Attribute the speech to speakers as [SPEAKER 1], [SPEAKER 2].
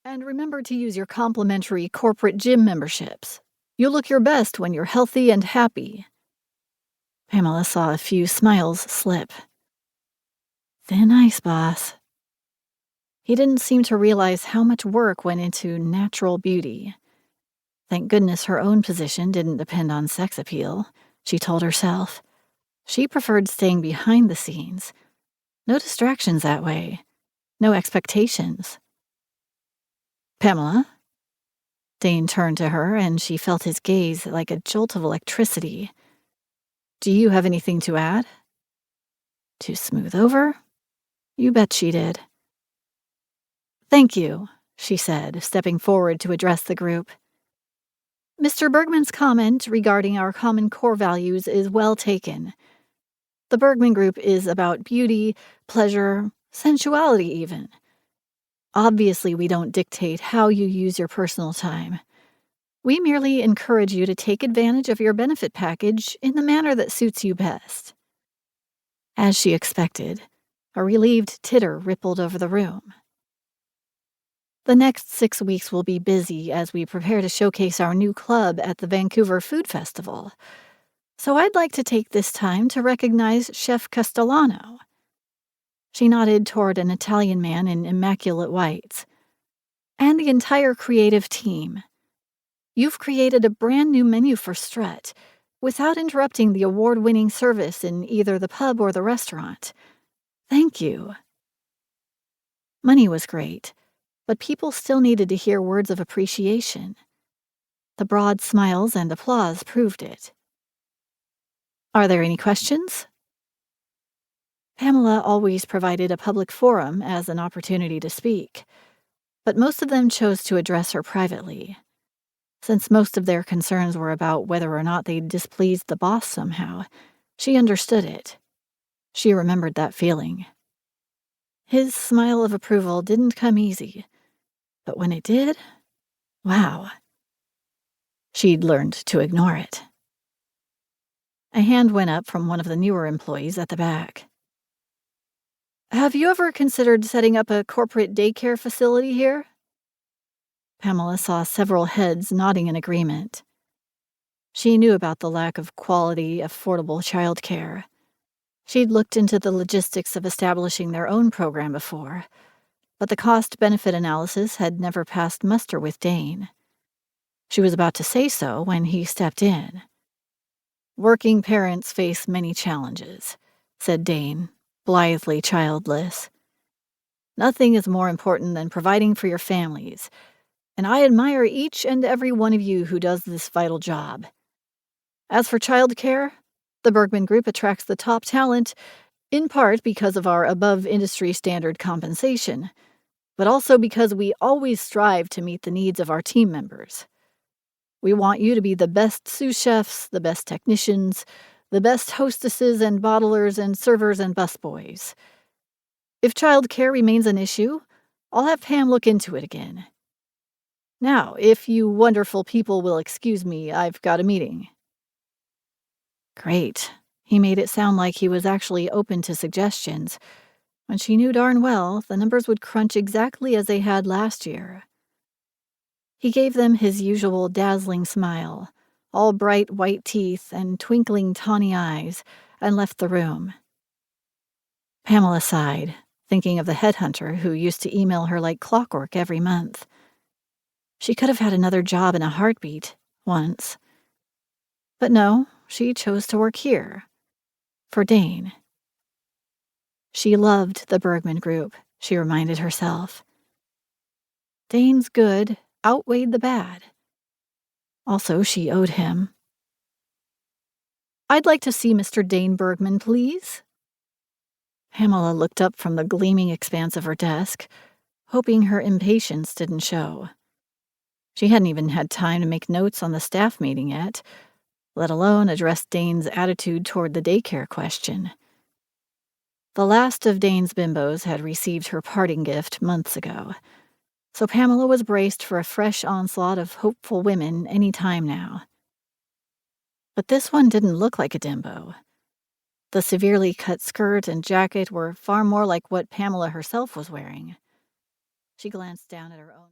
[SPEAKER 1] And remember to use your complimentary corporate gym memberships. You look your best when you're healthy and happy." Pamela saw a few smiles slip. Thin ice, boss. He didn't seem to realize how much work went into natural beauty. Thank goodness her own position didn't depend on sex appeal, she told herself. She preferred staying behind the scenes. No distractions that way. No expectations. "Pamela?" Dane turned to her, and she felt his gaze like a jolt of electricity. "Do you have anything to add?" To smooth over? You bet she did. "Thank you," she said, stepping forward to address the group. "Mr. Bergman's comment regarding our common core values is well taken. The Bergman Group is about beauty, pleasure, sensuality even. Obviously, we don't dictate how you use your personal time. We merely encourage you to take advantage of your benefit package in the manner that suits you best." As she expected, a relieved titter rippled over the room. "The next 6 weeks will be busy as we prepare to showcase our new club at the Vancouver Food Festival. So I'd like to take this time to recognize Chef Castellano." She nodded toward an Italian man in immaculate whites. "And the entire creative team. You've created a brand new menu for Strut, without interrupting the award-winning service in either the pub or the restaurant. Thank you." Money was great, but people still needed to hear words of appreciation. The broad smiles and applause proved it. "Are there any questions?" Pamela always provided a public forum as an opportunity to speak, but most of them chose to address her privately. Since most of their concerns were about whether or not they displeased the boss somehow, she understood it. She remembered that feeling. His smile of approval didn't come easy, but when it did, wow. She'd learned to ignore it. A hand went up from one of the newer employees at the back. "Have you ever considered setting up a corporate daycare facility here?" Pamela saw several heads nodding in agreement. She knew about the lack of quality, affordable childcare. She'd looked into the logistics of establishing their own program before, but the cost-benefit analysis had never passed muster with Dane. She was about to say so when he stepped in. "Working parents face many challenges," said Dane, blithely childless. "Nothing is more important than providing for your families, and I admire each and every one of you who does this vital job. As for childcare, the Bergman Group attracts the top talent, in part because of our above-industry standard compensation, but also because we always strive to meet the needs of our team members. We want you to be the best sous chefs, the best technicians, the best hostesses and bottlers and servers and busboys. If childcare remains an issue, I'll have Pam look into it again. Now, if you wonderful people will excuse me, I've got a meeting." Great. He made it sound like he was actually open to suggestions, when she knew darn well the numbers would crunch exactly as they had last year. He gave them his usual dazzling smile, all bright white teeth and twinkling tawny eyes, and left the room. Pamela sighed, thinking of the headhunter who used to email her like clockwork every month. She could have had another job in a heartbeat, once. But no, she chose to work here. For Dane. She loved the Bergman Group, she reminded herself. Dane's good outweighed the bad. Also, she owed him. "I'd like to see Mr. Dane Bergman, please." Pamela looked up from the gleaming expanse of her desk, hoping her impatience didn't show. She hadn't even had time to make notes on the staff meeting yet, let alone address Dane's attitude toward the daycare question. The last of Dane's bimbos had received her parting gift months ago, so Pamela was braced for a fresh onslaught of hopeful women any time now. But this one didn't look like a dimbo. The severely cut skirt and jacket were far more like what Pamela herself was wearing. She glanced down at her own.